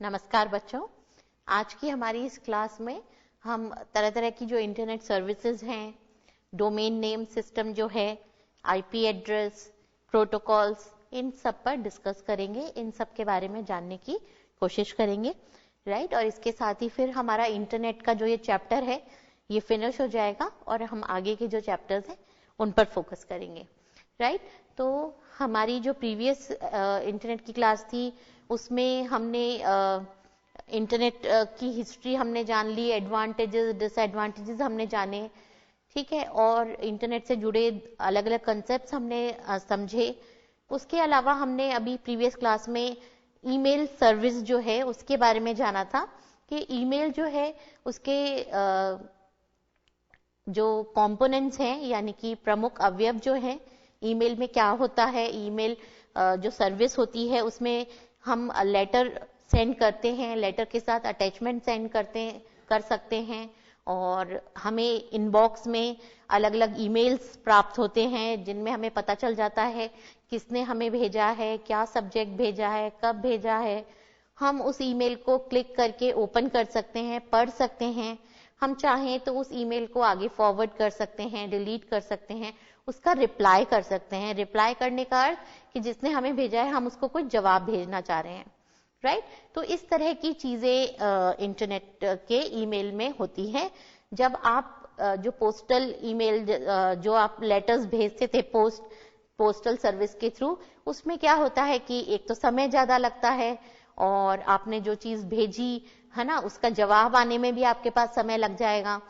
नमस्कार बच्चों, आज की हमारी इस क्लास में हम तरह तरह की जो इंटरनेट सर्विसेज हैं, डोमेन नेम सिस्टम जो है, आईपी एड्रेस, प्रोटोकॉल्स, इन सब पर डिस्कस करेंगे। इन सब के बारे में जानने की कोशिश करेंगे, राइट। और इसके साथ ही फिर हमारा इंटरनेट का जो ये चैप्टर है ये फिनिश हो जाएगा और हम आगे के जो चैप्टर्स हैं उन पर फोकस करेंगे, राइट। तो हमारी जो प्रीवियस इंटरनेट की क्लास थी उसमें हमने इंटरनेट की हिस्ट्री हमने जान ली, एडवांटेजेस डिसएडवांटेजेस हमने जाने, ठीक है, और इंटरनेट से जुड़े अलग अलग कंसेप्ट्स हमने समझे। उसके अलावा हमने अभी प्रीवियस क्लास में ईमेल सर्विस जो है उसके बारे में जाना था कि ईमेल जो है उसके जो कंपोनेंट्स हैं यानी कि प्रमुख अवयव जो हैं ईमेल में क्या होता है। ईमेल जो सर्विस होती है उसमें हम लेटर सेंड करते हैं, लेटर के साथ अटैचमेंट सेंड कर सकते हैं और हमें इनबॉक्स में अलग अलग ईमेल्स प्राप्त होते हैं जिनमें हमें पता चल जाता है किसने हमें भेजा है, क्या सब्जेक्ट भेजा है, कब भेजा है। हम उस ईमेल को क्लिक करके ओपन कर सकते हैं, पढ़ सकते हैं। हम चाहें तो उस ईमेल को आगे फॉरवर्ड कर सकते हैं, डिलीट कर सकते हैं, उसका रिप्लाई कर सकते हैं। रिप्लाई करने का अर्थ कि जिसने हमें भेजा है हम उसको कोई जवाब भेजना चाह रहे हैं, राइट। तो इस तरह की चीजें इंटरनेट के ईमेल में होती हैं। जब आप जो पोस्टल ईमेल जो आप लेटर्स भेजते थे पोस्टल सर्विस के थ्रू, उसमें क्या होता है कि एक तो समय ज्यादा लगता है और आपने जो चीज भेजी है ना उसका जवाब आने में भी आपके पास समय लग जाएगा।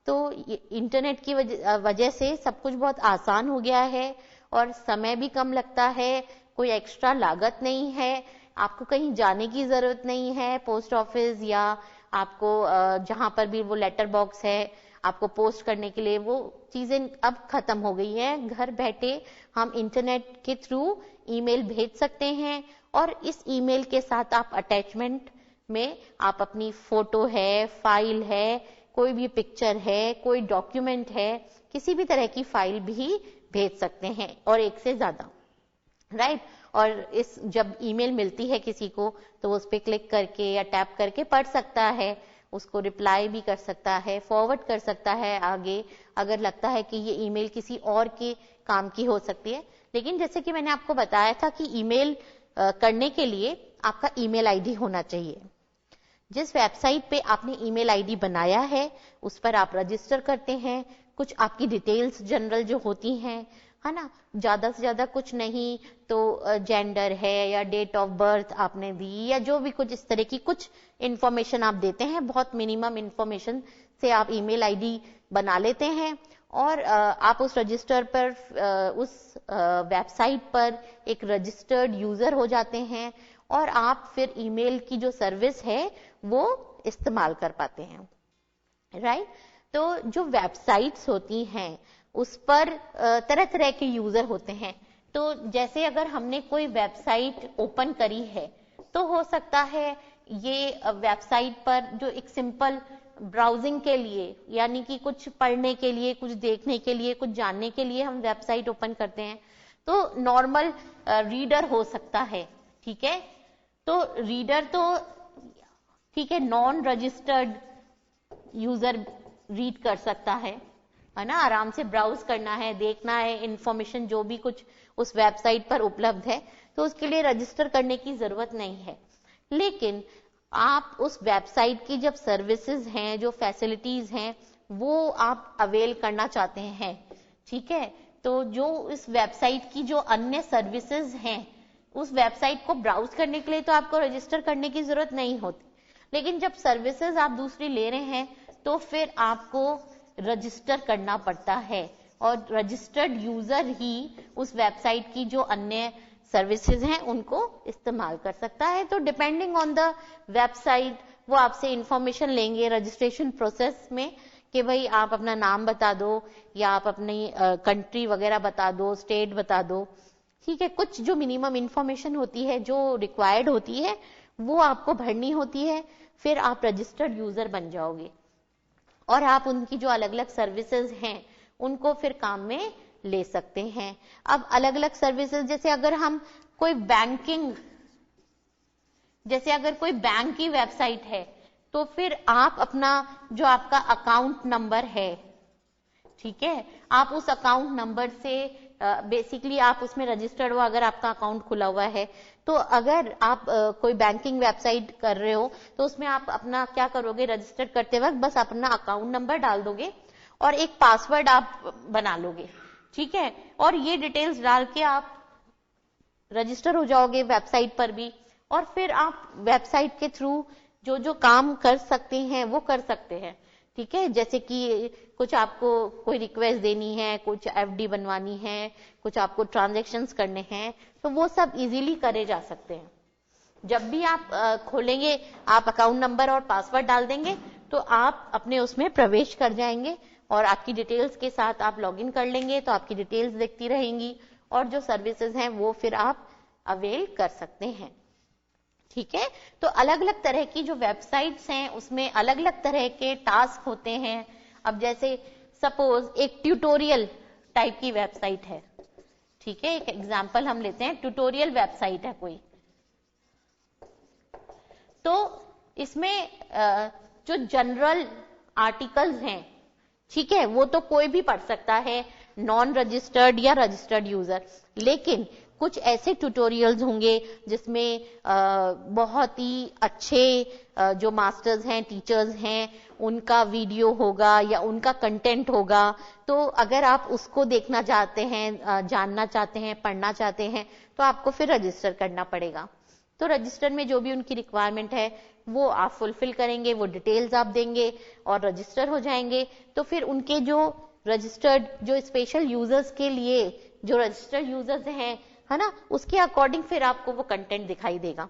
तो इंटरनेट की वजह से सब कुछ बहुत आसान हो गया है और समय भी कम लगता है, कोई एक्स्ट्रा लागत नहीं है, आपको कहीं जाने की जरूरत नहीं है पोस्ट ऑफिस या आपको जहां पर भी वो लेटर बॉक्स है आपको पोस्ट करने के लिए, वो चीजें अब खत्म हो गई हैं। घर बैठे हम इंटरनेट के थ्रू ईमेल भेज सकते हैं और इस ईमेल के साथ आप अटैचमेंट में आप अपनी फोटो है, फाइल है, कोई भी पिक्चर है, कोई डॉक्यूमेंट है, किसी भी तरह की फाइल भी भेज सकते हैं और एक से ज्यादा, राइट। और इस जब ईमेल मिलती है किसी को तो उस पर क्लिक करके या टैप करके पढ़ सकता है, उसको रिप्लाई भी कर सकता है, फॉरवर्ड कर सकता है आगे अगर लगता है कि ये ईमेल किसी और के काम की हो सकती है। लेकिन जैसे कि मैंने आपको बताया था कि ईमेल करने के लिए आपका ईमेल आईडी होना चाहिए। जिस वेबसाइट पे आपने ईमेल आईडी बनाया है उस पर आप रजिस्टर करते हैं, कुछ आपकी डिटेल्स जनरल जो होती हैं, है ना, ज्यादा से ज्यादा कुछ नहीं तो जेंडर है या डेट ऑफ बर्थ आपने दी या जो भी कुछ इस तरह की कुछ इंफॉर्मेशन आप देते हैं, बहुत मिनिमम इंफॉर्मेशन से आप ईमेल आईडी बना लेते हैं और आप उस रजिस्टर पर उस वेबसाइट पर एक रजिस्टर्ड यूजर हो जाते हैं और आप फिर ईमेल की जो सर्विस है वो इस्तेमाल कर पाते हैं, राइट। तो जो वेबसाइट्स होती हैं उस पर तरह तरह के यूजर होते हैं। तो जैसे अगर हमने कोई वेबसाइट ओपन करी है तो हो सकता है ये वेबसाइट पर जो एक सिंपल ब्राउजिंग के लिए यानी कि कुछ पढ़ने के लिए, कुछ देखने के लिए, कुछ जानने के लिए हम वेबसाइट ओपन करते हैं तो नॉर्मल रीडर हो सकता है, ठीक है। तो रीडर तो ठीक है, नॉन रजिस्टर्ड यूजर रीड कर सकता है ना, आराम से ब्राउज करना है, देखना है इंफॉर्मेशन जो भी कुछ उस वेबसाइट पर उपलब्ध है, तो उसके लिए रजिस्टर करने की जरूरत नहीं है। लेकिन आप उस वेबसाइट की जब सर्विसेज हैं, जो फैसिलिटीज हैं, वो आप अवेल करना चाहते हैं, ठीक है, तो जो इस वेबसाइट की जो अन्य सर्विसेज हैं उस वेबसाइट को ब्राउज करने के लिए तो आपको रजिस्टर करने की जरूरत नहीं होती। लेकिन जब सर्विसेज आप दूसरी ले रहे हैं तो फिर आपको रजिस्टर करना पड़ता है और रजिस्टर्ड यूजर ही उस वेबसाइट की जो अन्य सर्विसेज हैं उनको इस्तेमाल कर सकता है। तो डिपेंडिंग ऑन द वेबसाइट वो आपसे इंफॉर्मेशन लेंगे रजिस्ट्रेशन प्रोसेस में कि भाई आप अपना नाम बता दो या आप अपनी कंट्री वगैरह बता दो, स्टेट बता दो, ठीक है। कुछ जो मिनिमम इंफॉर्मेशन होती है जो रिक्वायर्ड होती है वो आपको भरनी होती है, फिर आप रजिस्टर्ड यूजर बन जाओगे और आप उनकी जो अलग अलग सर्विसेज हैं उनको फिर काम में ले सकते हैं। अब अलग अलग सर्विसेज जैसे अगर हम कोई बैंकिंग जैसे अगर कोई बैंक की वेबसाइट है तो फिर आप अपना जो आपका अकाउंट नंबर है, ठीक है, आप उस अकाउंट नंबर से बेसिकली आप उसमें रजिस्टर्ड हो, अगर आपका अकाउंट खुला हुआ है तो अगर आप कोई बैंकिंग वेबसाइट कर रहे हो तो उसमें आप अपना क्या करोगे, रजिस्टर करते वक्त बस अपना अकाउंट नंबर डाल दोगे और एक पासवर्ड आप बना लोगे, ठीक है, और ये डिटेल्स डाल के आप रजिस्टर हो जाओगे वेबसाइट पर भी, और फिर आप वेबसाइट के थ्रू जो जो काम कर सकते हैं वो कर सकते हैं, ठीक है, जैसे कि कुछ आपको कोई रिक्वेस्ट देनी है, कुछ एफडी बनवानी है, कुछ आपको ट्रांजैक्शंस करने हैं, तो वो सब इजीली करे जा सकते हैं। जब भी आप खोलेंगे, आप अकाउंट नंबर और पासवर्ड डाल देंगे तो आप अपने उसमें प्रवेश कर जाएंगे और आपकी डिटेल्स के साथ आप लॉगिन कर लेंगे, तो आपकी डिटेल्स दिखती रहेंगी और जो सर्विसेज हैं वो फिर आप अवेल कर सकते हैं, ठीक है। तो अलग अलग तरह की जो वेबसाइट्स हैं उसमें अलग अलग तरह के टास्क होते हैं। अब जैसे सपोज एक ट्यूटोरियल टाइप की वेबसाइट है, ठीक है, एक एग्जांपल हम लेते हैं, ट्यूटोरियल वेबसाइट है कोई, तो इसमें जो जनरल आर्टिकल्स हैं, ठीक है, वो तो कोई भी पढ़ सकता है, नॉन रजिस्टर्ड या रजिस्टर्ड यूजर, लेकिन कुछ ऐसे ट्यूटोरियल्स होंगे जिसमें बहुत ही अच्छे जो मास्टर्स हैं, टीचर्स हैं, उनका वीडियो होगा या उनका कंटेंट होगा, तो अगर आप उसको देखना चाहते हैं, जानना चाहते हैं, पढ़ना चाहते हैं, तो आपको फिर रजिस्टर करना पड़ेगा। तो रजिस्टर में जो भी उनकी रिक्वायरमेंट है वो आप फुलफिल करेंगे, वो डिटेल्स आप देंगे और रजिस्टर हो जाएंगे। तो फिर उनके जो रजिस्टर्ड, जो स्पेशल यूजर्स के लिए जो रजिस्टर्ड यूजर्स हैं, है ना, उसके अकॉर्डिंग फिर आपको वो कंटेंट दिखाई देगा।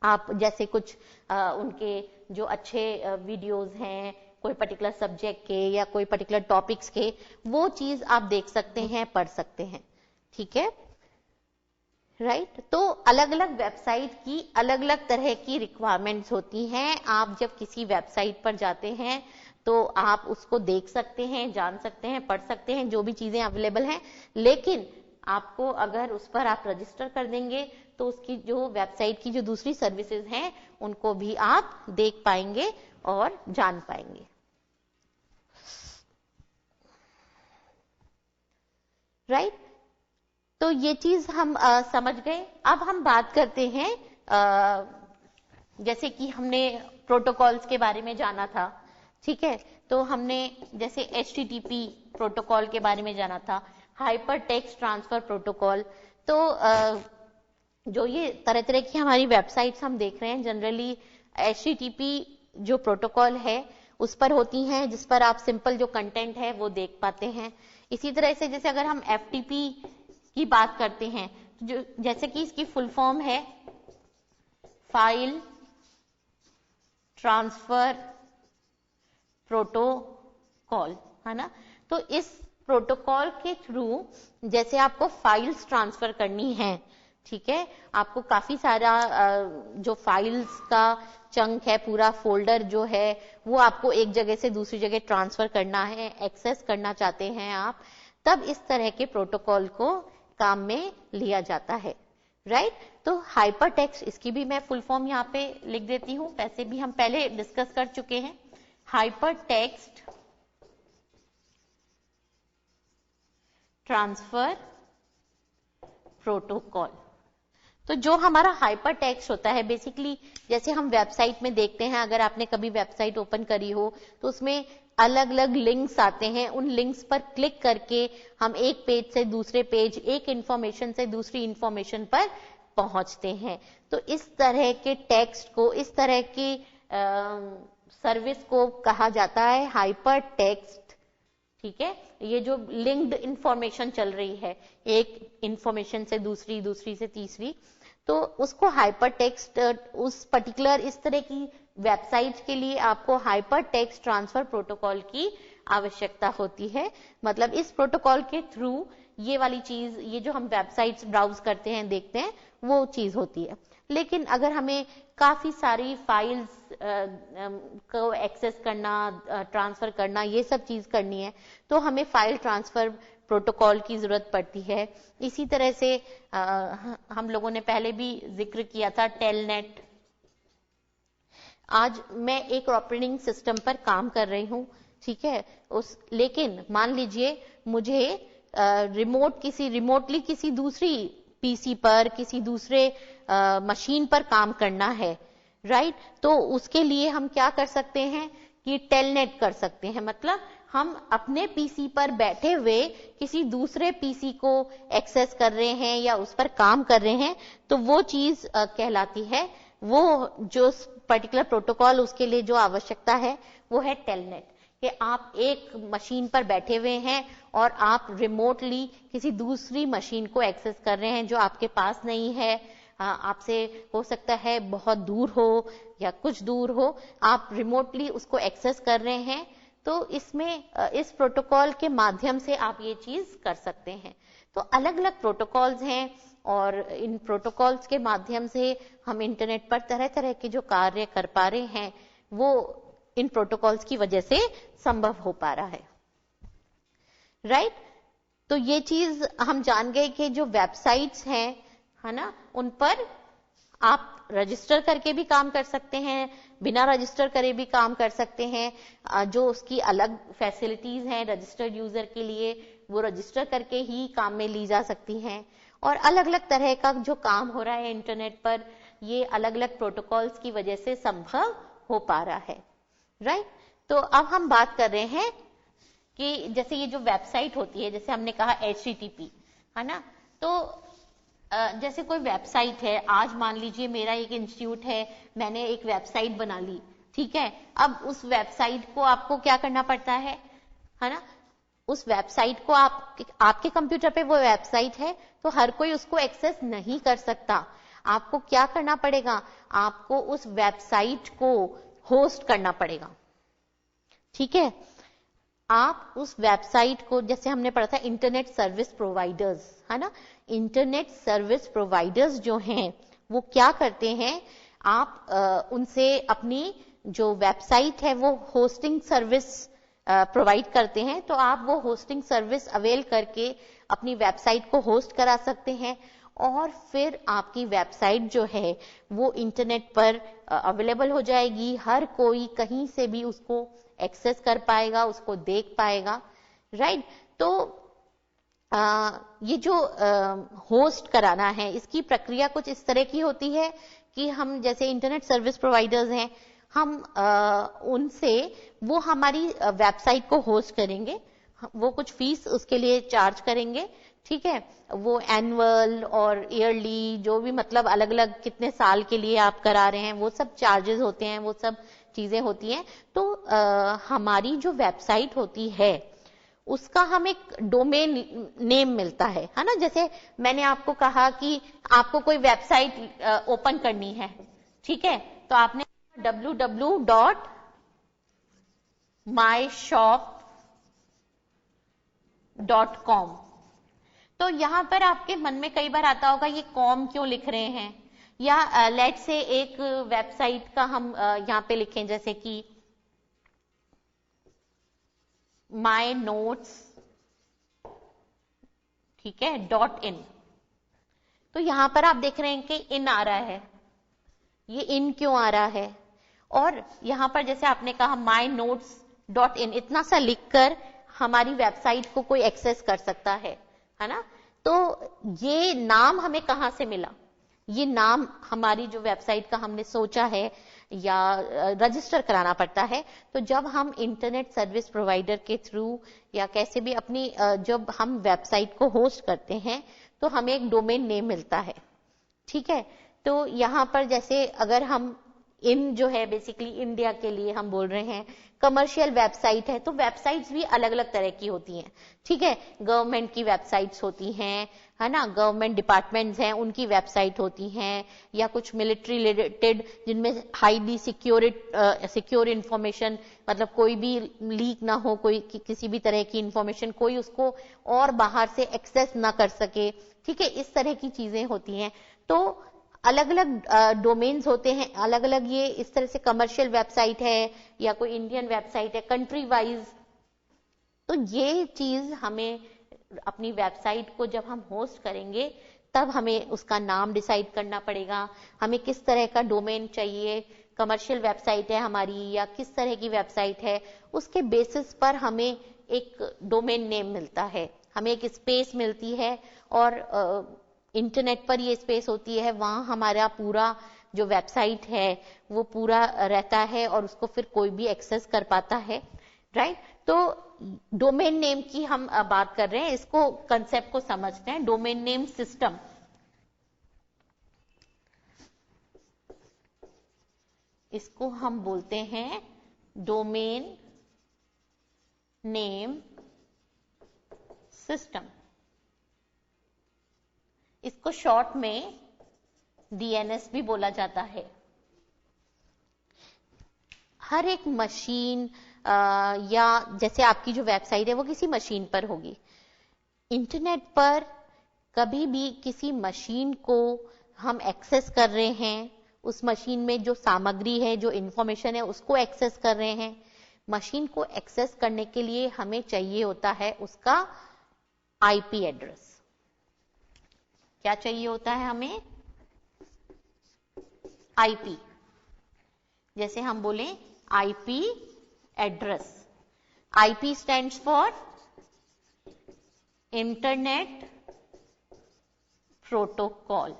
आप जैसे कुछ उनके जो अच्छे वीडियोस हैं कोई पर्टिकुलर सब्जेक्ट के या कोई पर्टिकुलर टॉपिक्स के, वो चीज आप देख सकते हैं, पढ़ सकते हैं, ठीक है, राइट। तो अलग अलग वेबसाइट की अलग अलग तरह की रिक्वायरमेंट्स होती हैं। आप जब किसी वेबसाइट पर जाते हैं तो आप उसको देख सकते हैं, जान सकते हैं, पढ़ सकते हैं, जो भी चीजें अवेलेबल हैं, लेकिन आपको अगर उस पर आप रजिस्टर कर देंगे तो उसकी जो वेबसाइट की जो दूसरी सर्विसेज हैं उनको भी आप देख पाएंगे और जान पाएंगे, राइट। तो ये चीज हम समझ गए। अब हम बात करते हैं जैसे कि हमने प्रोटोकॉल्स के बारे में जाना था, ठीक है, तो हमने जैसे HTTP प्रोटोकॉल के बारे में जाना था, हाइपर टेक्स्ट ट्रांसफर प्रोटोकॉल। तो जो ये तरह तरह की हमारी वेबसाइट्स हम देख रहे हैं, जनरली HTTP जो प्रोटोकॉल है उस पर होती हैं, जिस पर आप सिंपल जो कंटेंट है वो देख पाते हैं। इसी तरह से जैसे अगर हम FTP की बात करते हैं, जो जैसे कि इसकी फुल फॉर्म है फाइल ट्रांसफर प्रोटोकॉल, है ना। तो इस प्रोटोकॉल के थ्रू जैसे आपको फाइल्स ट्रांसफर करनी है, ठीक है, आपको काफी सारा जो फाइल्स का चंक है, पूरा फोल्डर जो है वो आपको एक जगह से दूसरी जगह ट्रांसफर करना है, एक्सेस करना चाहते हैं आप, तब इस तरह के प्रोटोकॉल को काम में लिया जाता है, राइट। तो हाइपर टेक्स्ट, इसकी भी मैं फुल फॉर्म यहाँ पे लिख देती हूँ, वैसे भी हम पहले डिस्कस कर चुके हैं। Hyper text transfer protocol. तो जो हमारा हाइपर टेक्स्ट होता है, बेसिकली जैसे हम वेबसाइट में देखते हैं, अगर आपने कभी वेबसाइट ओपन करी हो तो उसमें अलग अलग लिंक्स आते हैं, उन लिंक्स पर क्लिक करके हम एक पेज से दूसरे पेज, एक इंफॉर्मेशन से दूसरी इंफॉर्मेशन पर पहुंचते हैं। तो इस तरह के टेक्स्ट को, इस तरह की सर्विस को कहा जाता है हाइपर टेक्स्ट, ठीक है। ये जो लिंक्ड इंफॉर्मेशन चल रही है एक इंफॉर्मेशन से दूसरी, दूसरी से तीसरी, तो उसको हाइपर टेक्स्ट, उस पर्टिकुलर इस तरह की वेबसाइट के लिए आपको हाइपर टेक्स्ट ट्रांसफर प्रोटोकॉल की आवश्यकता होती है। मतलब इस प्रोटोकॉल के थ्रू ये वाली चीज, ये जो हम वेबसाइट्स ब्राउज करते हैं, देखते हैं, वो चीज होती है। लेकिन अगर हमें काफी सारी फाइल्स को एक्सेस करना, ट्रांसफर करना, ये सब चीज करनी है, तो हमें फाइल ट्रांसफर प्रोटोकॉल की जरूरत पड़ती है। इसी तरह से हम लोगों ने पहले भी जिक्र किया था टेलनेट, आज मैं एक ऑपरेटिंग सिस्टम पर काम कर रही हूँ, ठीक है, लेकिन मान लीजिए मुझे रिमोटली किसी दूसरी पीसी पर, किसी दूसरे मशीन पर काम करना है, राइट। तो उसके लिए हम क्या कर सकते हैं कि टेलनेट कर सकते हैं, मतलब हम अपने पीसी पर बैठे हुए किसी दूसरे पीसी को एक्सेस कर रहे हैं या उस पर काम कर रहे हैं, तो वो चीज कहलाती है, वो जो पर्टिकुलर प्रोटोकॉल उसके लिए जो आवश्यकता है वो है टेलनेट, कि आप एक मशीन पर बैठे हुए हैं और आप रिमोटली किसी दूसरी मशीन को एक्सेस कर रहे हैं जो आपके पास नहीं है, आपसे हो सकता है बहुत दूर हो या कुछ दूर हो, आप रिमोटली उसको एक्सेस कर रहे हैं। तो इसमें इस प्रोटोकॉल के माध्यम से आप ये चीज कर सकते हैं। तो अलग अलग प्रोटोकॉल्स हैं और इन प्रोटोकॉल्स के माध्यम से हम इंटरनेट पर तरह तरह के जो कार्य कर पा रहे हैं वो इन प्रोटोकॉल्स की वजह से संभव हो पा रहा है, राइट। तो ये चीज हम जान गए कि जो वेबसाइट्स हैं, है ना, उन पर आप रजिस्टर करके भी काम कर सकते हैं, बिना रजिस्टर करे भी काम कर सकते हैं। जो उसकी अलग फैसिलिटीज हैं रजिस्टर्ड यूजर के लिए, वो रजिस्टर करके ही काम में ली जा सकती हैं। और अलग अलग तरह का जो काम हो रहा है इंटरनेट पर, ये अलग अलग प्रोटोकॉल्स की वजह से संभव हो पा रहा है, राइट। तो अब हम बात कर रहे हैं कि जैसे ये जो वेबसाइट होती है, जैसे हमने कहा HTTP, है ना, तो जैसे कोई वेबसाइट है, आज मान लीजिए मेरा एक इंस्टीट्यूट है, मैंने एक वेबसाइट बना ली, ठीक है। अब उस वेबसाइट को आपको क्या करना पड़ता है ना, उस वेबसाइट को आपके कंप्यूटर पे वो वेबसाइट है तो हर कोई उसको एक्सेस नहीं कर सकता। आपको क्या करना पड़ेगा, आपको उस वेबसाइट को होस्ट करना पड़ेगा, ठीक है। आप उस वेबसाइट को, जैसे हमने पढ़ा था इंटरनेट सर्विस प्रोवाइडर्स, है ना, इंटरनेट सर्विस प्रोवाइडर्स जो हैं वो क्या करते हैं, आप उनसे अपनी जो वेबसाइट है वो होस्टिंग सर्विस प्रोवाइड करते हैं, तो आप वो होस्टिंग सर्विस अवेल करके अपनी वेबसाइट को होस्ट करा सकते हैं और फिर आपकी वेबसाइट जो है वो इंटरनेट पर अवेलेबल हो जाएगी, हर कोई कहीं से भी उसको एक्सेस कर पाएगा, उसको देख पाएगा, राइट। तो ये जो होस्ट कराना है, इसकी प्रक्रिया कुछ इस तरह की होती है कि हम जैसे इंटरनेट सर्विस प्रोवाइडर्स हैं, हम उनसे वो हमारी वेबसाइट को होस्ट करेंगे, वो कुछ फीस उसके लिए चार्ज करेंगे, ठीक है। वो एनुअल और ईयरली जो भी, मतलब अलग अलग कितने साल के लिए आप करा रहे हैं, वो सब चार्जेस होते हैं, वो सब चीजें होती हैं। तो हमारी जो वेबसाइट होती है उसका हमें एक डोमेन नेम मिलता है ना। जैसे मैंने आपको कहा कि आपको कोई वेबसाइट ओपन करनी है, ठीक है, तो आपने www.myshop.com, तो यहां पर आपके मन में कई बार आता होगा ये कॉम क्यों लिख रहे हैं, या लेट से एक वेबसाइट का हम यहां पे लिखें जैसे कि माई नोट्स, ठीक है, .in। तो यहां पर आप देख रहे हैं कि इन आ रहा है, ये इन क्यों आ रहा है, और यहां पर जैसे आपने कहा माई नोट्स .in, इतना सा लिखकर हमारी वेबसाइट को कोई एक्सेस कर सकता है ना। तो ये नाम हमें कहां से मिला, ये नाम हमारी जो वेबसाइट का हमने सोचा है या रजिस्टर कराना पड़ता है। तो जब हम इंटरनेट सर्विस प्रोवाइडर के थ्रू या कैसे भी अपनी जब हम वेबसाइट को होस्ट करते हैं तो हमें एक डोमेन नेम मिलता है, ठीक है। तो यहां पर जैसे अगर हम इन जो है बेसिकली इंडिया के लिए हम बोल रहे हैं, कमर्शियल वेबसाइट है, तो वेबसाइट्स भी अलग अलग तरह की होती हैं, ठीक है। गवर्नमेंट की वेबसाइट्स होती हैं, है ना, गवर्नमेंट डिपार्टमेंट्स हैं उनकी वेबसाइट होती हैं, या कुछ मिलिट्री रिलेटेड जिनमें हाईली सिक्योर इंफॉर्मेशन, मतलब कोई भी लीक ना हो, कोई किसी भी तरह की इंफॉर्मेशन कोई उसको और बाहर से एक्सेस ना कर सके, ठीक है, इस तरह की चीजें होती हैं। तो अलग अलग डोमेन्स होते हैं, अलग अलग, ये इस तरह से कमर्शियल वेबसाइट है या कोई इंडियन वेबसाइट है कंट्री वाइज। तो ये चीज हमें अपनी वेबसाइट को जब हम होस्ट करेंगे तब हमें उसका नाम डिसाइड करना पड़ेगा, हमें किस तरह का डोमेन चाहिए, कमर्शियल वेबसाइट है हमारी या किस तरह की वेबसाइट है, उसके बेसिस पर हमें एक डोमेन नेम मिलता है, हमें एक स्पेस मिलती है और इंटरनेट पर ये स्पेस होती है, वहां हमारा पूरा जो वेबसाइट है वो पूरा रहता है और उसको फिर कोई भी एक्सेस कर पाता है, राइट। तो डोमेन नेम की हम बात कर रहे हैं, इसको कंसेप्ट को समझते हैं। डोमेन नेम सिस्टम, इसको हम बोलते हैं डोमेन नेम सिस्टम। इसको शॉर्ट में डीएनएस भी बोला जाता है। हर एक मशीन या जैसे आपकी जो वेबसाइट है वो किसी मशीन पर होगी। इंटरनेट पर कभी भी किसी मशीन को हम एक्सेस कर रहे हैं, उस मशीन में जो सामग्री है, जो इंफॉर्मेशन है, उसको एक्सेस कर रहे हैं। मशीन को एक्सेस करने के लिए हमें चाहिए होता है उसका आईपी एड्रेस। क्या चाहिए होता है हमें? आईपी। जैसे हम बोले IP address. IP stands for internet protocol.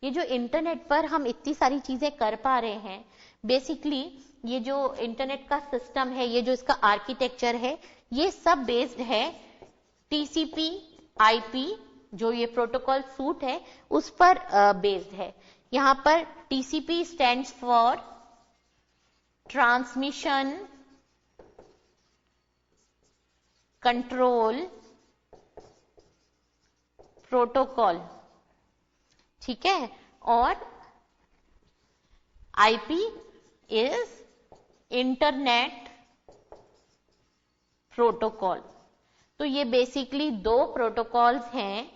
ये जो इंटरनेट पर हम इतनी सारी चीजें कर पा रहे हैं, बेसिकली ये जो इंटरनेट का सिस्टम है, ये जो इसका आर्किटेक्चर है, ये सब बेस्ड है टीसीपी आईपी, जो ये प्रोटोकॉल सूट है उस पर बेस्ड है। यहां पर TCP stands for transmission control protocol, ठीक है। और आईपी इज इंटरनेट प्रोटोकॉल। तो ये बेसिकली दो प्रोटोकॉल्स हैं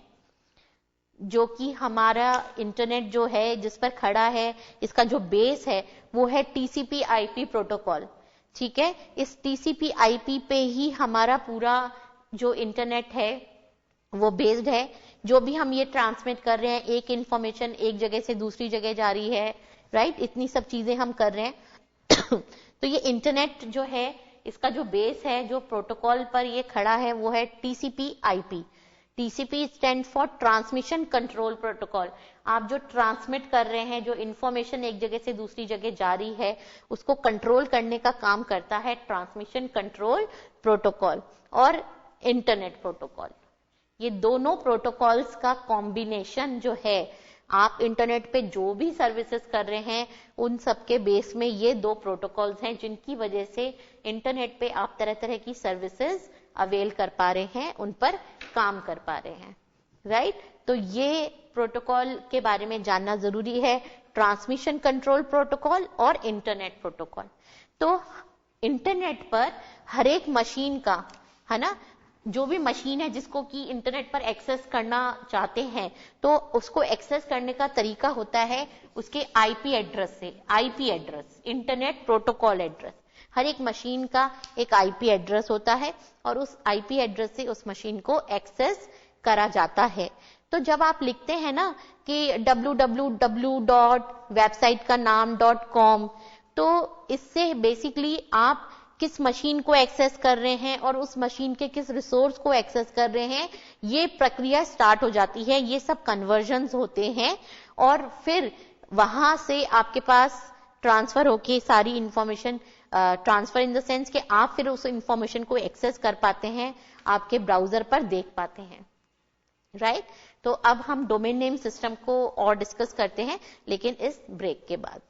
जो कि हमारा इंटरनेट जो है जिस पर खड़ा है, इसका जो बेस है वो है टीसीपी आईपी प्रोटोकॉल, ठीक है। इस टीसीपी आईपी पे ही हमारा पूरा जो इंटरनेट है वो बेस्ड है। जो भी हम ये ट्रांसमिट कर रहे हैं, एक इंफॉर्मेशन एक जगह से दूसरी जगह जा रही है, राइट, इतनी सब चीजें हम कर रहे हैं। तो ये इंटरनेट जो है, इसका जो बेस है, जो प्रोटोकॉल पर ये खड़ा है, वो है TCP IP. TCP stand for transmission control protocol. आप जो ट्रांसमिट कर रहे हैं, जो इंफॉर्मेशन एक जगह से दूसरी जगह जा रही है, उसको कंट्रोल करने का काम करता है ट्रांसमिशन कंट्रोल प्रोटोकॉल और इंटरनेट प्रोटोकॉल। ये दोनों प्रोटोकॉल्स का कॉम्बिनेशन जो है, आप इंटरनेट पे जो भी सर्विसेज कर रहे हैं उन सब के बेस में ये दो प्रोटोकॉल्स हैं, जिनकी वजह से इंटरनेट पे आप तरह तरह की सर्विसेज अवेल कर पा रहे हैं, उन पर काम कर पा रहे हैं, राइट। तो ये प्रोटोकॉल के बारे में जानना जरूरी है, ट्रांसमिशन कंट्रोल प्रोटोकॉल और इंटरनेट प्रोटोकॉल। तो इंटरनेट पर हर एक मशीन का, है ना, जो भी मशीन है जिसको कि इंटरनेट पर एक्सेस करना चाहते हैं, तो उसको एक्सेस करने का तरीका होता है उसके आईपी एड्रेस से। IP address, internet protocol address. हर एक मशीन का एक आईपी एड्रेस होता है और उस आईपी एड्रेस से उस मशीन को एक्सेस करा जाता है। तो जब आप लिखते हैं ना कि www.website का नाम .com, तो इससे बेसिकली आप किस मशीन को एक्सेस कर रहे हैं और उस मशीन के किस रिसोर्स को एक्सेस कर रहे हैं, ये प्रक्रिया स्टार्ट हो जाती है। ये सब कन्वर्जन्स होते हैं और फिर वहां से आपके पास ट्रांसफर होके सारी information, transfer in the sense कि आप फिर उस इंफॉर्मेशन को एक्सेस कर पाते हैं, आपके ब्राउजर पर देख पाते हैं, राइट। तो अब हम डोमेन नेम सिस्टम को और डिस्कस करते हैं, लेकिन इस ब्रेक के बाद।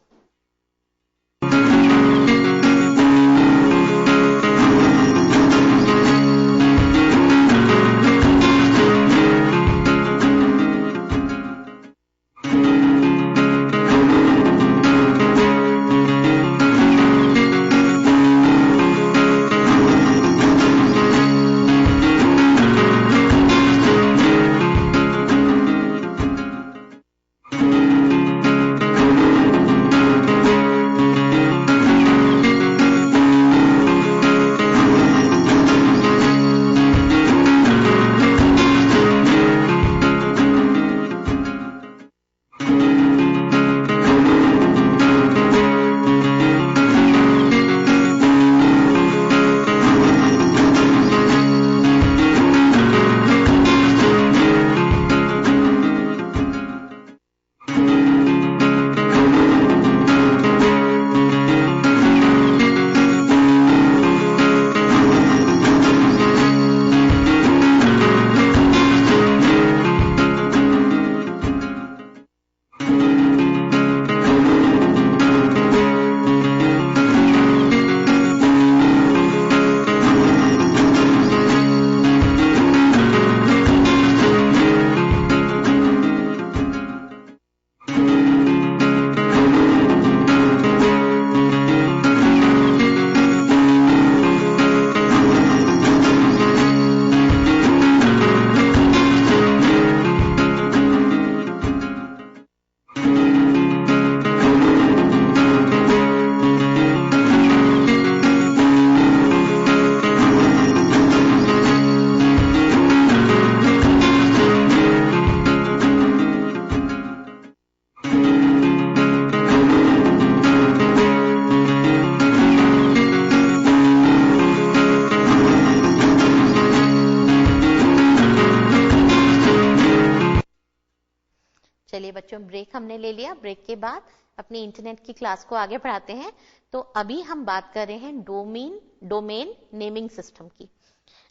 चलिए बच्चों, ब्रेक हमने ले लिया। ब्रेक के बाद अपनी इंटरनेट की क्लास को आगे बढ़ाते हैं। तो अभी हम बात कर रहे हैं डोमेन नेमिंग सिस्टम की।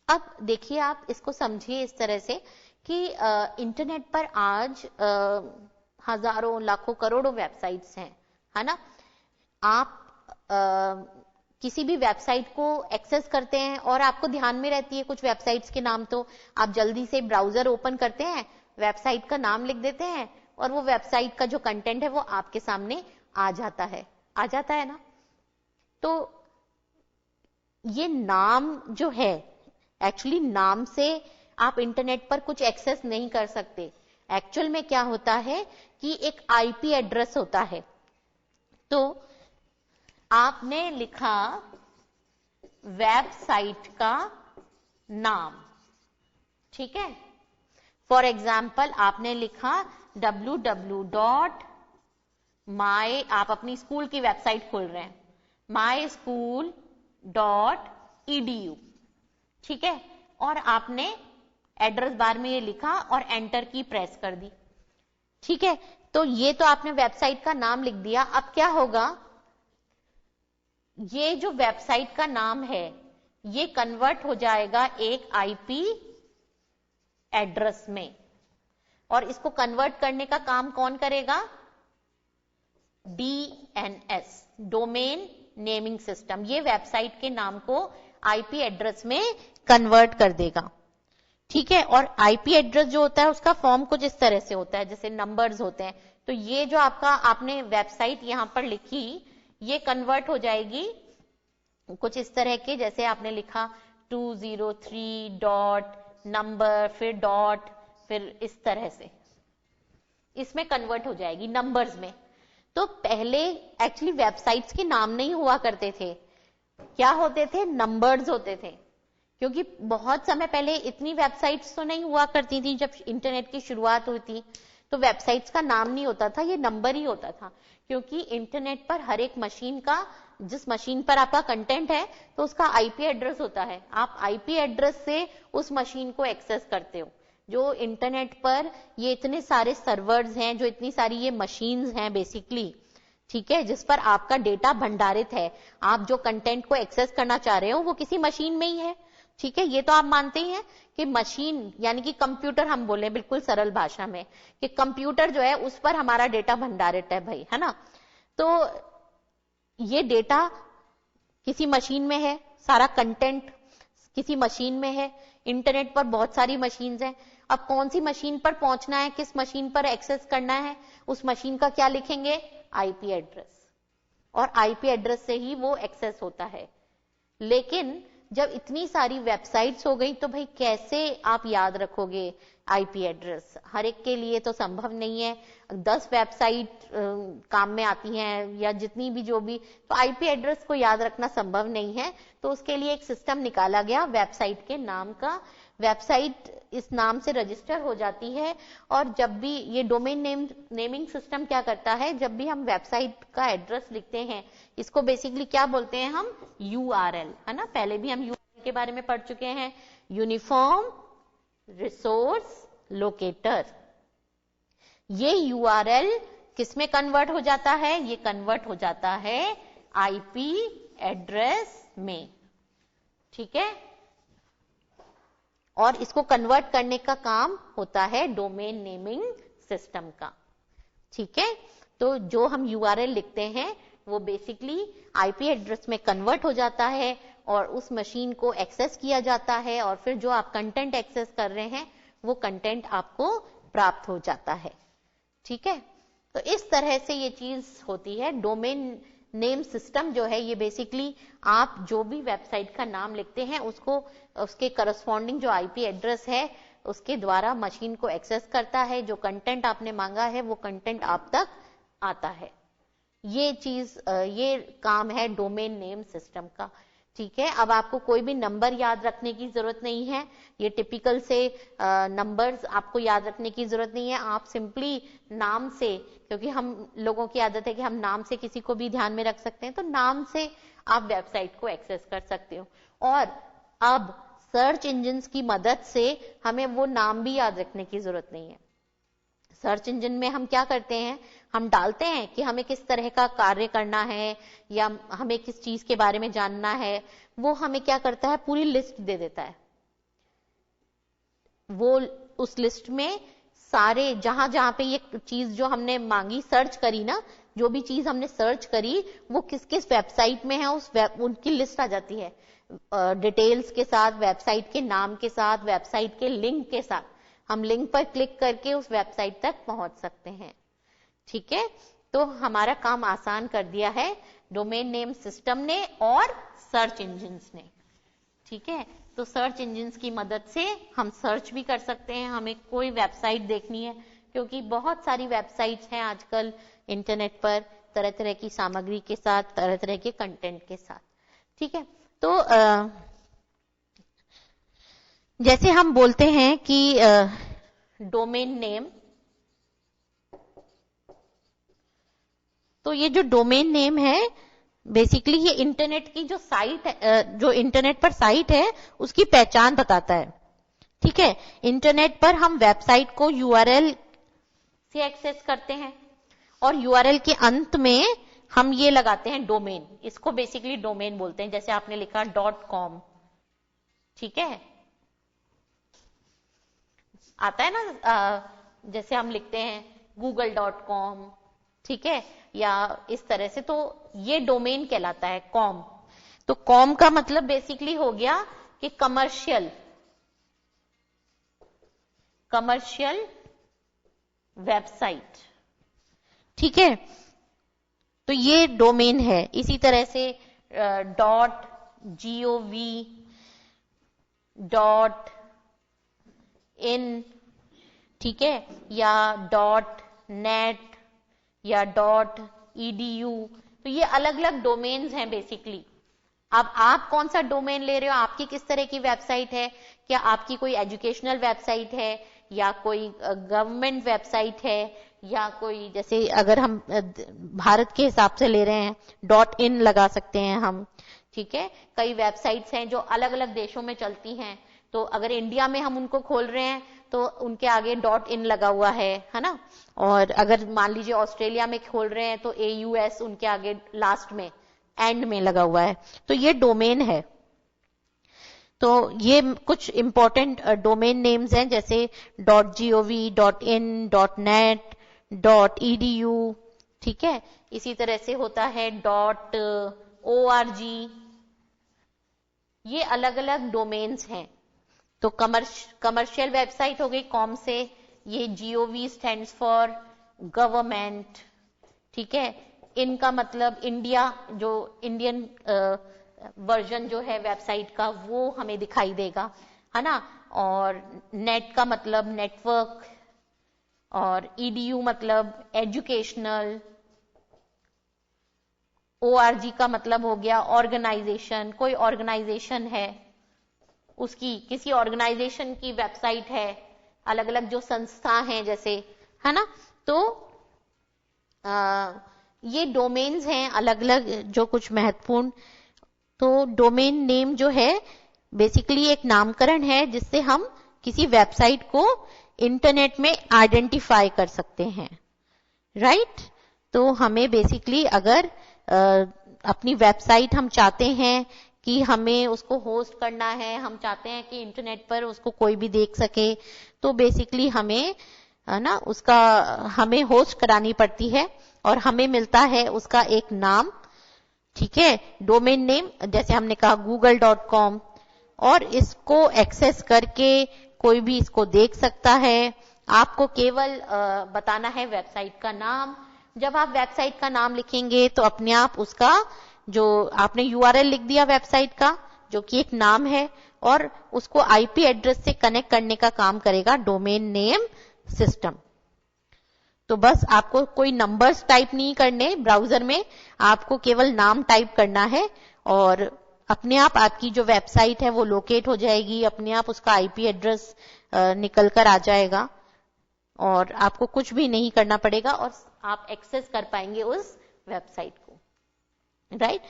अब देखिए, आप इसको समझिए इस तरह से कि इंटरनेट पर आज हजारों, लाखों, करोड़ों वेबसाइट्स हैं, है ना। आप किसी भी वेबसाइट को एक्सेस करते हैं और आपको ध्यान में रहती है कुछ वेबसाइट्स के नाम, तो आप जल्दी से ब्राउजर ओपन करते हैं, वेबसाइट का नाम लिख देते हैं और वो वेबसाइट का जो कंटेंट है वो आपके सामने आ जाता है ना। तो ये नाम जो है, एक्चुअली नाम से आप इंटरनेट पर कुछ एक्सेस नहीं कर सकते। एक्चुअल में क्या होता है कि एक आईपी एड्रेस होता है। तो आपने लिखा वेबसाइट का नाम, ठीक है। फॉर एग्जाम्पल आपने लिखा www.my, आप अपनी स्कूल की वेबसाइट खोल रहे हैं, myschool.edu, ठीक है। और आपने एड्रेस बार में ये लिखा और एंटर की प्रेस कर दी, ठीक है। तो ये तो आपने वेबसाइट का नाम लिख दिया। अब क्या होगा, ये जो वेबसाइट का नाम है ये कन्वर्ट हो जाएगा एक आईपी एड्रेस में, और इसको कन्वर्ट करने का काम कौन करेगा? DNS, domain naming system. ये वेबसाइट के नाम को आईपी एड्रेस में कन्वर्ट कर देगा, ठीक है। और आईपी एड्रेस जो होता है उसका फॉर्म कुछ इस तरह से होता है, जैसे नंबर्स होते हैं। तो ये जो आपने वेबसाइट यहां पर लिखी, ये कन्वर्ट हो जाएगी कुछ इस तरह के, जैसे आपने लिखा 203 डॉट नंबर, फिर डॉट, फिर इस तरह से इसमें कन्वर्ट हो जाएगी नंबर्स में। तो पहले एक्चुअली वेबसाइट्स के नाम नहीं हुआ करते थे, क्या होते थे? नंबर्स होते थे। क्योंकि बहुत समय पहले इतनी वेबसाइट्स तो नहीं हुआ करती थी, जब इंटरनेट की शुरुआत हुई थी तो वेबसाइट्स का नाम नहीं होता था, ये नंबर ही होता था। क्योंकि इंटरनेट पर हर एक मशीन का, जिस मशीन पर आपका कंटेंट है तो उसका आईपी एड्रेस होता है। आप आईपी एड्रेस से उस मशीन को एक्सेस करते हो। जो इंटरनेट पर ये इतने सारे सर्वर्स हैं, जो इतनी सारी ये मशीन्स हैं बेसिकली, ठीक है, जिस पर आपका डेटा भंडारित है। आप जो कंटेंट को एक्सेस करना चाह रहे हो वो किसी मशीन में ही है, ठीक है। ये तो आप मानते ही हैं कि मशीन यानी कि कंप्यूटर, हम बोले बिल्कुल सरल भाषा में कि कंप्यूटर जो है उस पर हमारा डेटा भंडारित है भाई, है ना। तो ये डेटा किसी मशीन में है, सारा कंटेंट किसी मशीन में है। इंटरनेट पर बहुत सारी मशीन्स हैं। अब कौन सी मशीन पर पहुंचना है, किस मशीन पर एक्सेस करना है, उस मशीन का क्या लिखेंगे? IP address. और आईपी एड्रेस से ही वो एक्सेस होता है। लेकिन जब इतनी सारी वेबसाइट्स हो गई तो भाई कैसे आप याद रखोगे आईपी एड्रेस? हर एक के लिए तो संभव नहीं है। 10 वेबसाइट काम में आती हैं या जितनी भी, जो भी, तो आईपी एड्रेस को याद रखना संभव नहीं है। तो उसके लिए एक सिस्टम निकाला गया वेबसाइट के नाम का। वेबसाइट इस नाम से रजिस्टर हो जाती है, और जब भी ये डोमेन नेमिंग सिस्टम क्या करता है, जब भी हम वेबसाइट का एड्रेस लिखते हैं, इसको बेसिकली क्या बोलते हैं हम? यूआरएल, है ना। पहले भी हम यूआरएल के बारे में पढ़ चुके हैं, यूनिफॉर्म रिसोर्स लोकेटर। ये यूआरएल किस में कन्वर्ट हो जाता है? ये कन्वर्ट हो जाता है आईपी एड्रेस में, ठीक है। और इसको कन्वर्ट करने का काम होता है डोमेन नेमिंग सिस्टम का, ठीक है। तो जो हम यूआरएल लिखते हैं वो बेसिकली आईपी एड्रेस में कन्वर्ट हो जाता है और उस मशीन को एक्सेस किया जाता है, और फिर जो आप कंटेंट एक्सेस कर रहे हैं वो कंटेंट आपको प्राप्त हो जाता है, ठीक है। तो इस तरह से ये चीज होती है। डोमेन नेम सिस्टम जो है ये बेसिकली आप जो भी वेबसाइट का नाम लिखते हैं उसको, उसके करस्पॉन्डिंग जो आईपी एड्रेस है उसके द्वारा मशीन को एक्सेस करता है। जो कंटेंट आपने मांगा है वो कंटेंट आप तक आता है। ये चीज, ये काम है डोमेन नेम सिस्टम का, ठीक है। अब आपको कोई भी नंबर याद रखने की जरूरत नहीं है। ये टिपिकल से नंबर्स आपको याद रखने की जरूरत नहीं है। आप सिंपली नाम से, क्योंकि हम लोगों की आदत है कि हम नाम से किसी को भी ध्यान में रख सकते हैं, तो नाम से आप वेबसाइट को एक्सेस कर सकते हो। और अब सर्च इंजिन्स की मदद से हमें वो नाम भी याद रखने की जरूरत नहीं है। सर्च इंजन में हम क्या करते हैं, हम डालते हैं कि हमें किस तरह का कार्य करना है या हमें किस चीज के बारे में जानना है, वो हमें क्या करता है, पूरी लिस्ट दे देता है। वो उस लिस्ट में सारे जहां जहां पे ये चीज जो हमने मांगी, सर्च करी ना, जो भी चीज हमने सर्च करी वो किस किस वेबसाइट में है, उनकी लिस्ट आ जाती है, डिटेल्स के साथ, वेबसाइट के नाम के साथ, वेबसाइट के लिंक के साथ। हम लिंक पर क्लिक करके उस वेबसाइट तक पहुंच सकते हैं। ठीक है, तो हमारा काम आसान कर दिया है डोमेन नेम सिस्टम ने और सर्च इंजिन्स ने। ठीक है, तो सर्च इंजिन्स की मदद से हम सर्च भी कर सकते हैं, हमें कोई वेबसाइट देखनी है, क्योंकि बहुत सारी वेबसाइट्स हैं आजकल इंटरनेट पर, तरह तरह की सामग्री के साथ, तरह तरह के कंटेंट के साथ। ठीक है, तो जैसे हम बोलते हैं कि डोमेन नेम, तो ये जो डोमेन नेम है बेसिकली ये इंटरनेट की जो साइट है, जो इंटरनेट पर साइट है उसकी पहचान बताता है। ठीक है, इंटरनेट पर हम वेबसाइट को यूआरएल से एक्सेस करते हैं और यूआरएल के अंत में हम ये लगाते हैं डोमेन, इसको बेसिकली डोमेन बोलते हैं। जैसे आपने लिखा .com, ठीक है, आता है ना, जैसे हम लिखते हैं google.com, ठीक है, या इस तरह से, तो ये डोमेन कहलाता है कॉम। तो कॉम का मतलब बेसिकली हो गया कि कमर्शियल वेबसाइट। ठीक है, तो ये डोमेन है। इसी तरह से .gov, .in, ठीक है, या .net या .edu, तो ये अलग अलग डोमेन्स हैं बेसिकली। अब आप कौन सा डोमेन ले रहे हो, आपकी किस तरह की वेबसाइट है, क्या आपकी कोई एजुकेशनल वेबसाइट है या कोई गवर्नमेंट वेबसाइट है, या कोई, जैसे अगर हम भारत के हिसाब से ले रहे हैं .in लगा सकते हैं हम। ठीक है, कई वेबसाइट्स हैं जो अलग अलग देशों में चलती हैं, तो अगर इंडिया में हम उनको खोल रहे हैं तो उनके आगे .in लगा हुआ है ना, और अगर मान लीजिए ऑस्ट्रेलिया में खोल रहे हैं तो AUS उनके आगे लास्ट में एंड में लगा हुआ है। तो ये डोमेन है। तो ये कुछ इंपॉर्टेंट डोमेन नेम्स हैं, जैसे .gov, .in, .net, .edu, ठीक है। इसी तरह से होता है .org, ये अलग अलग डोमेन्स हैं। तो कमर्शियल वेबसाइट हो गई कॉम से, ये GOV स्टैंड्स फॉर गवर्नमेंट, ठीक है। इनका मतलब इंडिया, जो इंडियन वर्जन जो है वेबसाइट का वो हमें दिखाई देगा, है ना। और नेट का मतलब नेटवर्क, और EDU मतलब एजुकेशनल, ORG का मतलब हो गया ऑर्गेनाइजेशन, कोई ऑर्गेनाइजेशन है उसकी, किसी ऑर्गेनाइजेशन की वेबसाइट है, अलग अलग जो संस्था हैं जैसे, है ना। तो ये डोमेन्स हैं अलग अलग जो कुछ महत्वपूर्ण। तो डोमेन नेम जो है बेसिकली एक नामकरण है जिससे हम किसी वेबसाइट को इंटरनेट में आइडेंटिफाई कर सकते हैं, राइट। तो हमें बेसिकली अगर अपनी वेबसाइट हम चाहते हैं कि हमें उसको होस्ट करना है, हम चाहते हैं कि इंटरनेट पर उसको कोई भी देख सके, तो बेसिकली हमें ना उसका हमें होस्ट करानी पड़ती है और हमें मिलता है उसका एक नाम, ठीक है, डोमेन नेम, जैसे हमने कहा google.com, और इसको एक्सेस करके कोई भी इसको देख सकता है। आपको केवल बताना है वेबसाइट का नाम। जब आप वेबसाइट का नाम लिखेंगे तो अपने आप उसका जो आपने URL लिख दिया वेबसाइट का, जो कि एक नाम है, और उसको IP एड्रेस से कनेक्ट करने का काम करेगा डोमेन नेम सिस्टम। तो बस आपको कोई नंबर्स टाइप नहीं करने ब्राउजर में, आपको केवल नाम टाइप करना है और अपने आप आपकी जो वेबसाइट है वो लोकेट हो जाएगी, अपने आप उसका IP एड्रेस निकल कर आ जाएगा और आपको कुछ भी नहीं करना पड़ेगा और आप एक्सेस कर पाएंगे उस वेबसाइट को, राइट।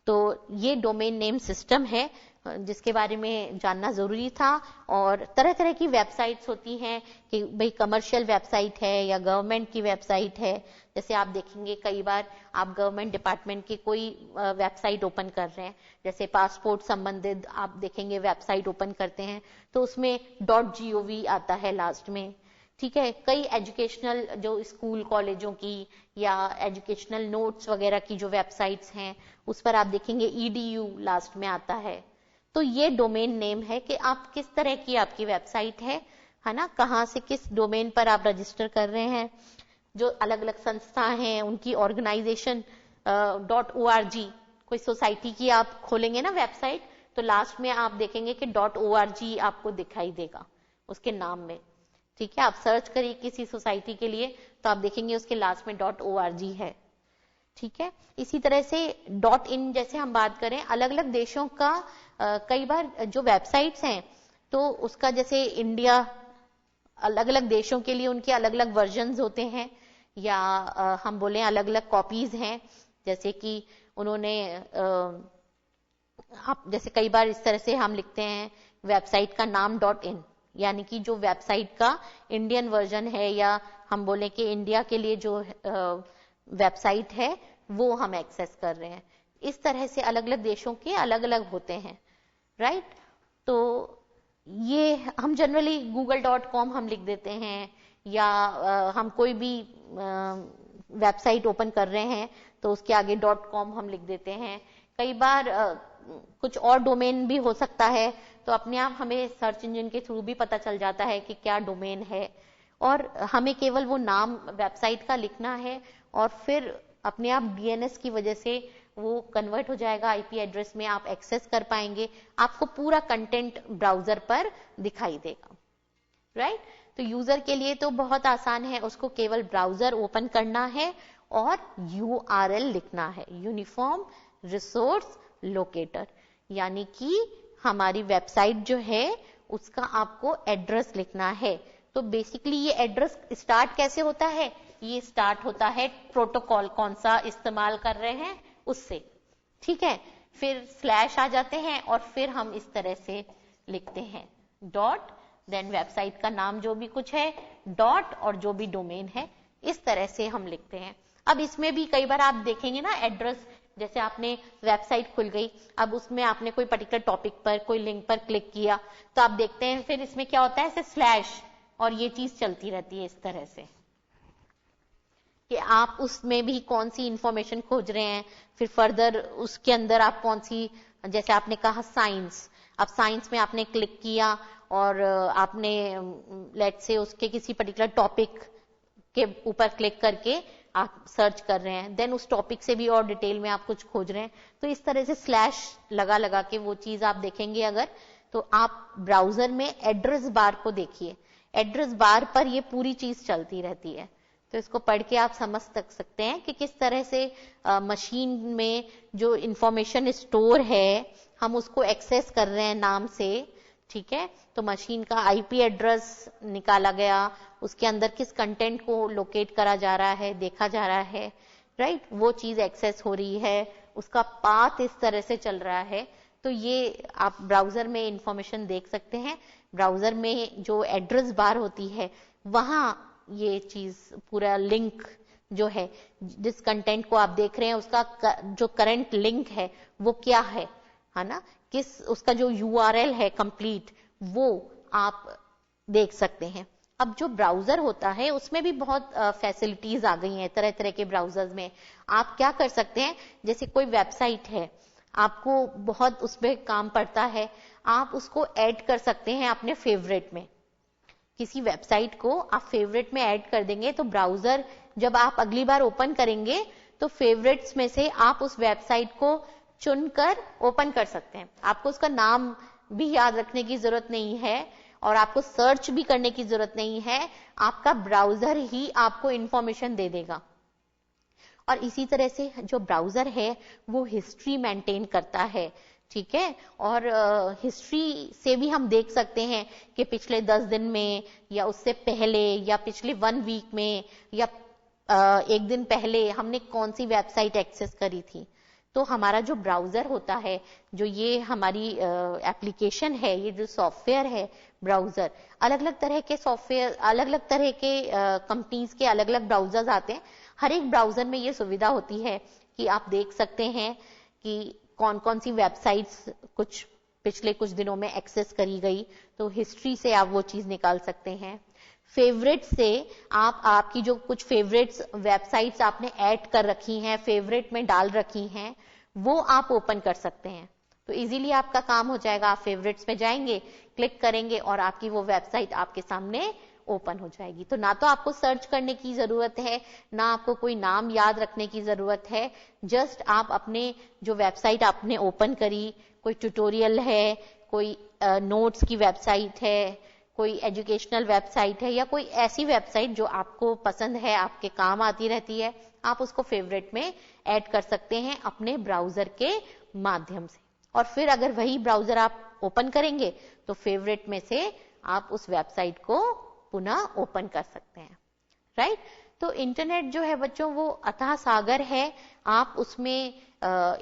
तो ये डोमेन नेम सिस्टम है। जिसके बारे में जानना जरूरी था। और तरह तरह की वेबसाइट्स होती हैं कि भाई कमर्शियल वेबसाइट है या गवर्नमेंट की वेबसाइट है। जैसे आप देखेंगे कई बार आप गवर्नमेंट डिपार्टमेंट की कोई वेबसाइट ओपन कर रहे हैं, जैसे पासपोर्ट संबंधित आप देखेंगे वेबसाइट ओपन करते हैं तो उसमें .gov आता है लास्ट में। ठीक है, कई एजुकेशनल जो स्कूल कॉलेजों की या एजुकेशनल नोट्स वगैरह की जो वेबसाइट्स हैं उस पर आप देखेंगे edu लास्ट में आता है। तो ये डोमेन नेम है कि आप किस तरह की आपकी वेबसाइट है ना, कहाँ से किस डोमेन पर आप रजिस्टर कर रहे हैं। जो अलग अलग संस्था हैं उनकी ऑर्गेनाइजेशन .org, कोई सोसाइटी की आप खोलेंगे ना वेबसाइट तो लास्ट में आप देखेंगे कि .org आपको दिखाई देगा उसके नाम में। ठीक है, आप सर्च करिए किसी सोसाइटी के लिए तो आप देखेंगे उसके लास्ट में .org है। ठीक है, इसी तरह से .in जैसे हम बात करें अलग अलग देशों का कई बार जो वेबसाइट्स हैं तो उसका जैसे इंडिया अलग अलग देशों के लिए उनके अलग अलग वर्जन्स होते हैं या हम बोलें अलग अलग कॉपीज हैं। जैसे कि उन्होंने आप जैसे कई बार इस तरह से हम लिखते हैं वेबसाइट का नाम .in, यानी कि जो वेबसाइट का इंडियन वर्जन है या हम बोले कि इंडिया के लिए जो वेबसाइट है वो हम एक्सेस कर रहे हैं। इस तरह से अलग अलग देशों के अलग अलग होते हैं, राइट। तो ये हम जनरली google.com हम लिख देते हैं या हम कोई भी वेबसाइट ओपन कर रहे हैं तो उसके आगे .com हम लिख देते हैं। कई बार कुछ और डोमेन भी हो सकता है तो अपने आप हमें सर्च इंजन के थ्रू भी पता चल जाता है कि क्या डोमेन है और हमें केवल वो नाम वेबसाइट का लिखना है और फिर अपने आप DNS की वजह से वो कन्वर्ट हो जाएगा आईपी एड्रेस में, आप एक्सेस कर पाएंगे, आपको पूरा कंटेंट ब्राउजर पर दिखाई देगा, राइट। तो यूजर के लिए तो बहुत आसान है, उसको केवल ब्राउजर ओपन करना है और URL लिखना है, यूनिफॉर्म रिसोर्स लोकेटर, यानी कि हमारी वेबसाइट जो है उसका आपको एड्रेस लिखना है। तो बेसिकली ये एड्रेस स्टार्ट कैसे होता है, ये स्टार्ट होता है प्रोटोकॉल कौन सा इस्तेमाल कर रहे हैं उससे। ठीक है, फिर स्लैश आ जाते हैं और फिर हम इस तरह से लिखते हैं डॉट, देन वेबसाइट का नाम जो भी कुछ है डॉट और जो भी डोमेन है, इस तरह से हम लिखते हैं। अब इसमें भी कई बार आप देखेंगे ना एड्रेस, जैसे आपने वेबसाइट खुल गई, अब उसमें आपने कोई पर्टिकुलर टॉपिक पर कोई लिंक पर क्लिक किया तो आप देखते हैं फिर इसमें क्या होता है, ऐसे स्लैश और ये चीज चलती रहती है इस तरह से कि आप उसमें भी कौन सी इंफॉर्मेशन खोज रहे हैं, फिर फर्दर उसके अंदर आप कौन सी, जैसे आपने कहा साइंस, अब साइंस में आपने क्लिक किया और आपने लेट्स से उसके किसी पर्टिकुलर टॉपिक के ऊपर क्लिक करके आप सर्च कर रहे हैं, देन उस टॉपिक से भी और डिटेल में आप कुछ खोज रहे हैं, तो इस तरह से स्लैश लगा लगा के वो चीज आप देखेंगे अगर, तो आप ब्राउजर में एड्रेस बार को देखिए, एड्रेस बार पर ये पूरी चीज चलती रहती है। तो इसको पढ़ के आप समझ सकते हैं कि किस तरह से मशीन में जो इंफॉर्मेशन स्टोर है हम उसको एक्सेस कर रहे हैं नाम से। ठीक है, तो मशीन का आईपी एड्रेस निकाला गया, उसके अंदर किस कंटेंट को लोकेट करा जा रहा है, देखा जा रहा है, राइट, वो चीज एक्सेस हो रही है, उसका पाथ इस तरह से चल रहा है। तो ये आप ब्राउजर में इंफॉर्मेशन देख सकते हैं, ब्राउजर में जो एड्रेस बार होती है वहां ये चीज पूरा लिंक जो है, जिस कंटेंट को आप देख रहे हैं उसका जो करंट लिंक है वो क्या है ना, किस उसका जो URL है कंप्लीट, वो आप देख सकते हैं। अब जो ब्राउजर होता है उसमें भी बहुत फैसिलिटीज आ गई हैं, तरह तरह के ब्राउजर्स में आप क्या कर सकते हैं, जैसे कोई वेबसाइट है आपको बहुत उसमें काम पड़ता है, आप उसको ऐड कर सकते हैं अपने फेवरेट में। किसी वेबसाइट को आप फेवरेट में ऐड कर देंगे तो ब्राउजर जब आप अगली बार ओपन करेंगे तो फेवरेट्स में से आप उस वेबसाइट को चुनकर ओपन कर सकते हैं। आपको उसका नाम भी याद रखने की जरूरत नहीं है और आपको सर्च भी करने की जरूरत नहीं है, आपका ब्राउजर ही आपको इंफॉर्मेशन दे देगा। और इसी तरह से जो ब्राउजर है वो हिस्ट्री मेंटेन करता है। ठीक है, और हिस्ट्री से भी हम देख सकते हैं कि पिछले 10 दिन में या उससे पहले या पिछले 1 वीक में या 1 दिन पहले हमने कौन सी वेबसाइट एक्सेस करी थी। तो हमारा जो ब्राउजर होता है, जो ये हमारी एप्लीकेशन है, ये जो सॉफ्टवेयर है ब्राउजर, अलग अलग तरह के सॉफ्टवेयर, अलग अलग तरह के कंपनीज के अलग अलग ब्राउजर्स आते हैं। हर एक ब्राउजर में ये सुविधा होती है कि आप देख सकते हैं कि कौन कौन सी वेबसाइट्स पिछले कुछ दिनों में एक्सेस करी गई, तो हिस्ट्री से आप वो चीज निकाल सकते हैं। फेवरेट से आप आपकी जो कुछ फेवरेट्स वेबसाइट्स आपने ऐड कर रखी हैं, फेवरेट में डाल रखी हैं, वो आप ओपन कर सकते हैं। तो इजीली आपका काम हो जाएगा। आप फेवरेट्स में जाएंगे, क्लिक करेंगे और आपकी वो वेबसाइट आपके सामने ओपन हो जाएगी। तो ना तो आपको सर्च करने की जरूरत है, ना आपको कोई नाम याद रखने की जरूरत है। जस्ट आप अपने जो वेबसाइट आपने ओपन करी, कोई ट्यूटोरियल है, कोई नोट्स की वेबसाइट है, कोई एजुकेशनल वेबसाइट है, या कोई ऐसी वेबसाइट जो आपको पसंद है, आपके काम आती रहती है, आप उसको फेवरेट में ऐड कर सकते हैं अपने ब्राउजर के माध्यम से। और फिर अगर वही ब्राउजर आप ओपन करेंगे तो फेवरेट में से आप उस वेबसाइट को पुनः ओपन कर सकते हैं, राइट। तो इंटरनेट जो है बच्चों वो अथाह सागर है। आप उसमें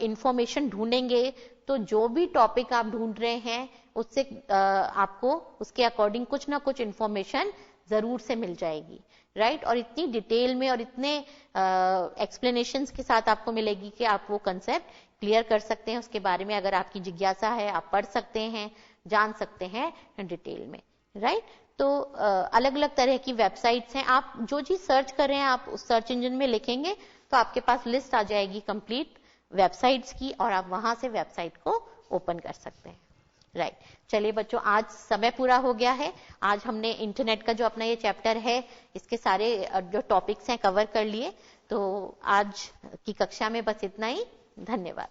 इंफॉर्मेशन ढूंढेंगे तो जो भी टॉपिक आप ढूंढ रहे हैं उससे आपको उसके अकॉर्डिंग कुछ ना कुछ इंफॉर्मेशन जरूर से मिल जाएगी, राइट। और इतनी डिटेल में और इतने एक्सप्लेनेशंस के साथ आपको मिलेगी कि आप वो कंसेप्ट क्लियर कर सकते हैं। उसके बारे में अगर आपकी जिज्ञासा है, आप पढ़ सकते हैं, जान सकते हैं डिटेल में, राइट। तो अलग अलग तरह की वेबसाइट्स हैं। आप जो चीज सर्च कर रहे हैं आप उस सर्च इंजन में लिखेंगे तो आपके पास लिस्ट आ जाएगी कंप्लीट वेबसाइट्स की, और आप वहां से वेबसाइट को ओपन कर सकते हैं, राइट। चलिए बच्चों, आज समय पूरा हो गया है। आज हमने इंटरनेट का जो अपना ये चैप्टर है, इसके सारे जो टॉपिक्स हैं कवर कर लिए। तो आज की कक्षा में बस इतना ही। धन्यवाद।